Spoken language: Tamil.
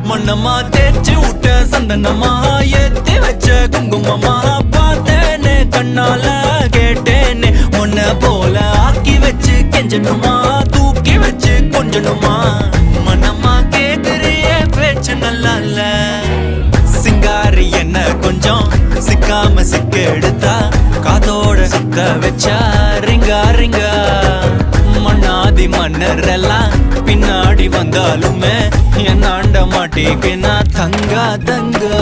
மண்ணம்மா தேய்ச்சி விட்ட சந்தனமா ஏத்தி வச்ச குங்குமமா பார்த்தேனே கண்ணால கேட்டேனே உன்ன போல ஆக்கி வச்சு கெஞ்சணுமா தூக்கி வச்சு கொஞ்சணுமா மனமா கேக்குறிய பேச்சு நல்லா இல்ல சிங்காரி என்ன கொஞ்சம் சிக்காம சிக்க எடுத்தா காதோட சுத்த வச்சா ரிங்கா ரிங்கா மண்ணாதி மன்னர் எல்லாம் பின்னாடி வந்தாலுமே என் ஆண்ட மாட்டேக்கு நான் தங்கா தங்கா